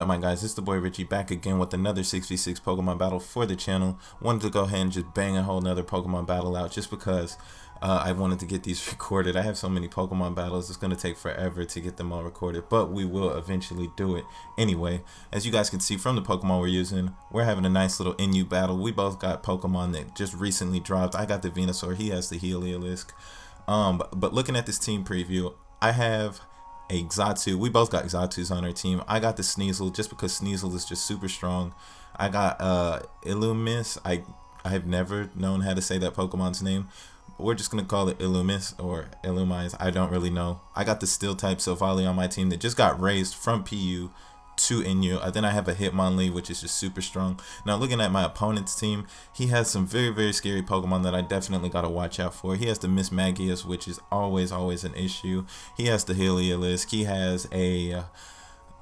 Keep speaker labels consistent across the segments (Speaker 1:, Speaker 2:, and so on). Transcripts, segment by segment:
Speaker 1: My guys, it's the boy Richie back again with another 6v6 Pokemon battle for the channel. Wanted to go ahead and just bang a whole nother Pokemon battle out just because I wanted to get these recorded. I have so many Pokemon battles, it's going to take forever to get them all recorded, but we will eventually do it. Anyway, as you guys can see from the Pokemon we're using, we're having a nice little NU battle. We both got Pokemon that just recently dropped. I got the Venusaur, he has the Heliolisk. But looking at this team preview, I have a Xatu. We both got Xatus on our team. I got the Sneasel just because Sneasel is just super strong. I got Illumis. I have never known how to say that Pokemon's name. But we're just gonna call it Illumis or Illumise. I don't really know. I got the Steel type Silvally on my team that just got raised from PU to NU. Then I have a Hitmonlee, which is just super strong. Now looking at my opponent's team, he has some very scary Pokemon that I definitely got to watch out for. He has the Miss Magius, which is always an issue. He has the Heliolisk. He has a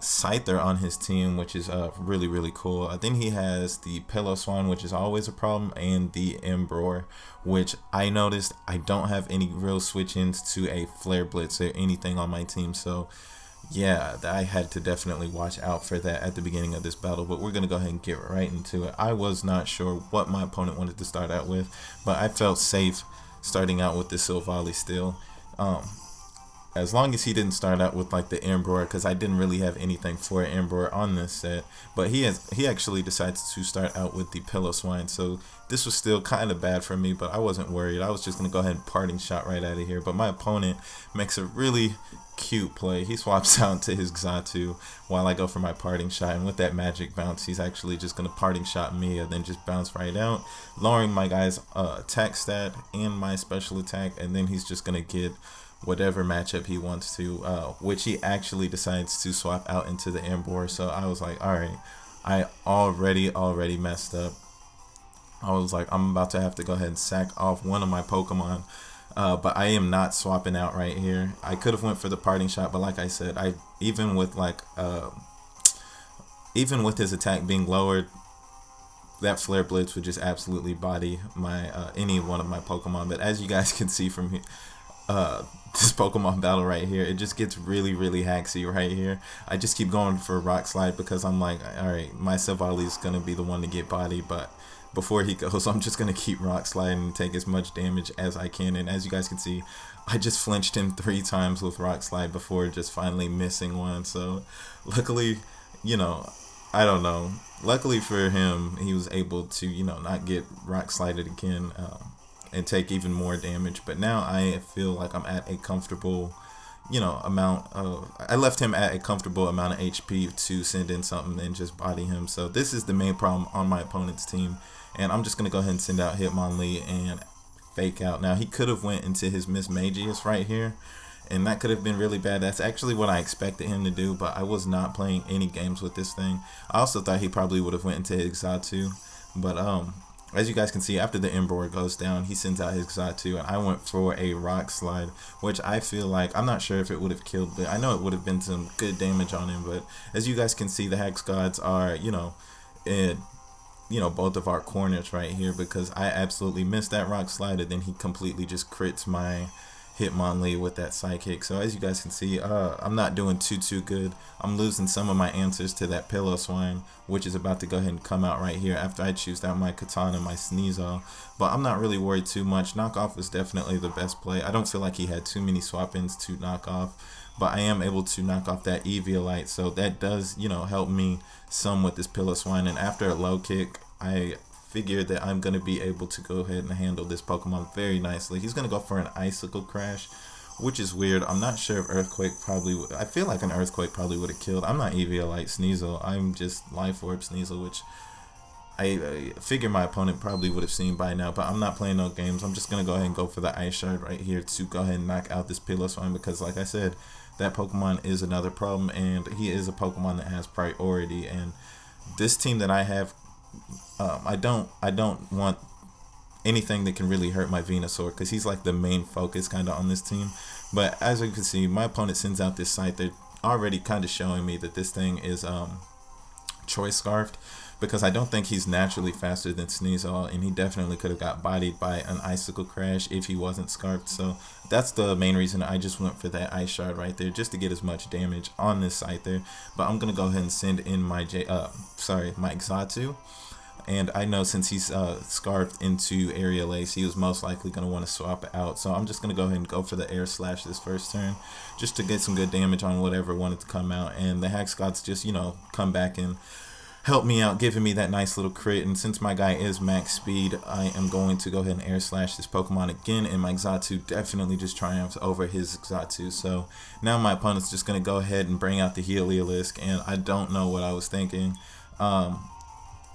Speaker 1: Scyther on his team, which is really cool. Then he has the Piloswine, which is always a problem, and the Embror, which I noticed I don't have any real switch-ins to a Flare Blitz or anything on my team, so yeah, I had to definitely watch out for that at the beginning of this battle, but we're going to go ahead and get right into it. I was not sure what my opponent wanted to start out with, but I felt safe starting out with the Silvally still. As long as he didn't start out with like the Embror, because I didn't really have anything for Embror on this set, but he actually decides to start out with the Piloswine, so this was still kind of bad for me, but I wasn't worried. I was just going to go ahead and parting shot right out of here, but my opponent makes a really cute play. He swaps out to his Xatu while I go for my parting shot, and with that magic bounce, he's actually just going to parting shot me and then just bounce right out, lowering my guy's attack stat and my special attack, and then he's just going to get whatever matchup he wants to, which he actually decides to swap out into the Embror. So I was like, alright, I already messed up. I was like, I'm about to have to go ahead and sack off one of my Pokemon, but I am not swapping out right here. I could have went for the parting shot, but like I said, even with his attack being lowered, that Flare Blitz would just absolutely body my any one of my Pokemon. But as you guys can see from here, this Pokemon battle right here, it just gets really haxy right here. I just keep going for Rock Slide because I'm like, alright, my Silvally is going to be the one to get bodied, but before he goes, I'm just going to keep Rock Sliding and take as much damage as I can. And as you guys can see, I just flinched him 3 times with Rock Slide before just finally missing one. So luckily, you know, I don't know, luckily for him, he was able to, you know, not get Rock Slided again and take even more damage. But now I feel like I'm at a comfortable, you know, amount of, I left him at a comfortable amount of HP to send in something and just body him. So this is the main problem on my opponent's team, and I'm just gonna go ahead and send out Hitmonlee and fake out. Now he could have went into his Miss Magius right here, and that could have been really bad. That's actually what I expected him to do, but I was not playing any games with this thing. I also thought he probably would have went into his Xatu, but as you guys can see, after the Embror goes down, he sends out his Xatu, and I went for a Rock Slide, which I feel like, I'm not sure if it would have killed, but I know it would have been some good damage on him. But as you guys can see, the Hex Gods are, you know, in, you know, both of our corners right here, because I absolutely missed that Rock Slide, and then he completely just crits my Hitmonlee with that Psychic. So as you guys can see, I'm not doing too good. I'm losing some of my answers to that Piloswine, which is about to go ahead and come out right here after I choose out my Katana, my Sneasel. But I'm not really worried too much. Knockoff was definitely the best play. I don't feel like he had too many swap-ins to knock off, but I am able to knock off that Eviolite, so that does, you know, help me some with this Piloswine. And after a low kick, I figure that I'm going to be able to go ahead and handle this Pokemon very nicely. He's going to go for an Icicle Crash, which is weird. I'm not sure if Earthquake probably would. I feel like an Earthquake probably would have killed. I'm not Eviolite Sneasel. I'm just Life Orb Sneasel, which I figure my opponent probably would have seen by now, but I'm not playing no games. I'm just going to go ahead and go for the Ice Shard right here to go ahead and knock out this Piloswine, because like I said, that Pokemon is another problem, and he is a Pokemon that has priority. And this team that I have, I don't want anything that can really hurt my Venusaur, because he's like the main focus kind of on this team. But as you can see, my opponent sends out this Scyther, already kind of showing me that this thing is choice scarfed, because I don't think he's naturally faster than Sneasel, and he definitely could have got bodied by an icicle crash if he wasn't scarfed. So that's the main reason I just went for that ice shard right there, just to get as much damage on this site there. But I'm gonna go ahead and send in my my Xatu. And I know since he's scarfed into Aerial Ace, he was most likely going to want to swap it out. So I'm just going to go ahead and go for the Air Slash this first turn, just to get some good damage on whatever wanted to come out. And the Haxgots just, you know, come back and help me out, giving me that nice little crit. And since my guy is max speed, I am going to go ahead and Air Slash this Pokemon again. And my Xatu definitely just triumphs over his Xatu. So now my opponent's just going to go ahead and bring out the Heliolisk. And I don't know what I was thinking.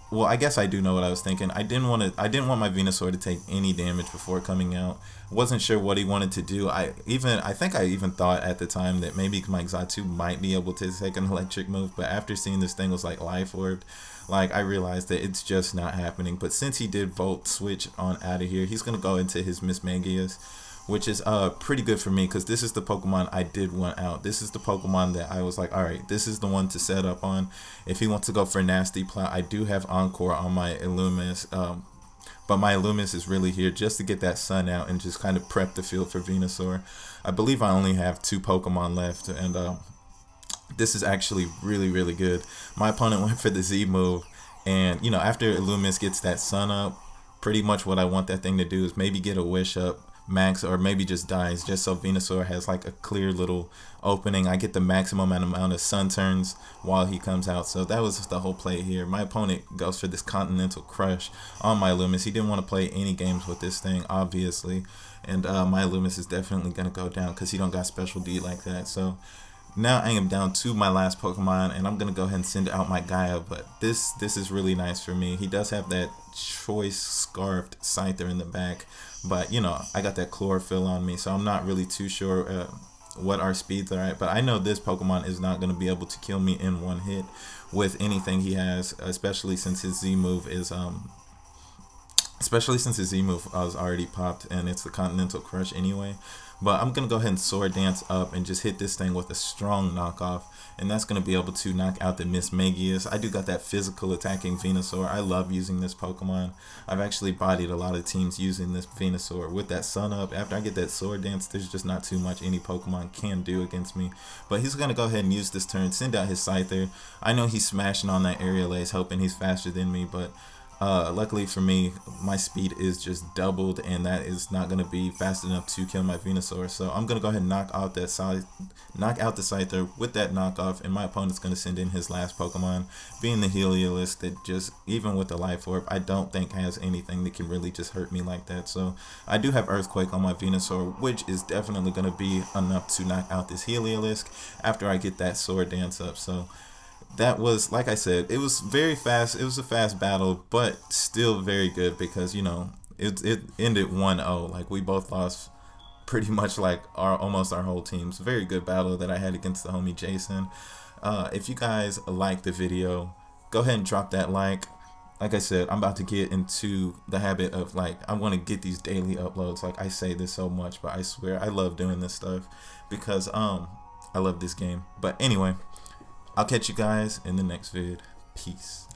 Speaker 1: Well, I guess I do know what I was thinking. I didn't want my Venusaur to take any damage before coming out. Wasn't sure what he wanted to do. I think I even thought at the time that maybe my Xatu might be able to take an electric move, but after seeing this thing was like Life Orb, like I realized that it's just not happening. But since he did Volt Switch on out of here, he's gonna go into his Mismagius, which is pretty good for me, because this is the Pokemon I did want out. This is the Pokemon that I was like, alright, this is the one to set up on. If he wants to go for Nasty Plot, I do have Encore on my Illumis, but my Illumis is really here just to get that sun out and just kind of prep the field for Venusaur. I believe I only have 2 Pokemon left, and this is actually really, really good. My opponent went for the Z move, and you know, after Illumis gets that sun up, pretty much what I want that thing to do is maybe get a Wish up max, or maybe just dies, just so Venusaur has like a clear little opening. I get the maximum amount of sun turns while he comes out. So that was the whole play here. My opponent goes for this Continental Crush on my Loomis. He didn't want to play any games with this thing, obviously, and my Loomis is definitely gonna go down because he don't got Special D like that. So now I am down to my last Pokemon, and I'm gonna go ahead and send out my Gaia. But this is really nice for me. He does have that choice scarfed Scyther in the back, but you know, I got that chlorophyll on me, so I'm not really too sure what our speeds are at. But I know this Pokemon is not going to be able to kill me in one hit with anything he has, especially since his Z move is was already popped, and it's the Continental Crush anyway. But I'm gonna go ahead and Sword Dance up and just hit this thing with a strong knockoff, and that's gonna be able to knock out the Mismagius. I do got that physical attacking Venusaur. I love using this Pokemon. I've actually bodied a lot of teams using this Venusaur with that sun up. After I get that Sword Dance, there's just not too much any Pokemon can do against me. But he's gonna go ahead and use this turn, send out his Scyther. I know he's smashing on that Aerial Ace, hoping he's faster than me, but luckily for me, my speed is just doubled, and that is not going to be fast enough to kill my Venusaur. So I'm going to go ahead and knock out the Scyther with that knockoff, and my opponent's going to send in his last Pokemon, being the Heliolisk, that just, even with the Life Orb, I don't think has anything that can really just hurt me like that. So I do have Earthquake on my Venusaur, which is definitely going to be enough to knock out this Heliolisk after I get that Sword Dance up. So that was, like I said, it was very fast. It was a fast battle, but still very good, because, you know, it ended 1-0. Like, we both lost pretty much like almost our whole teams. Very good battle that I had against the homie Jason. If you guys like the video, go ahead and drop that like. Like I said, I'm about to get into the habit of, like, I want to get these daily uploads. Like, I say this so much, but I swear I love doing this stuff because I love this game. But anyway, I'll catch you guys in the next vid. Peace.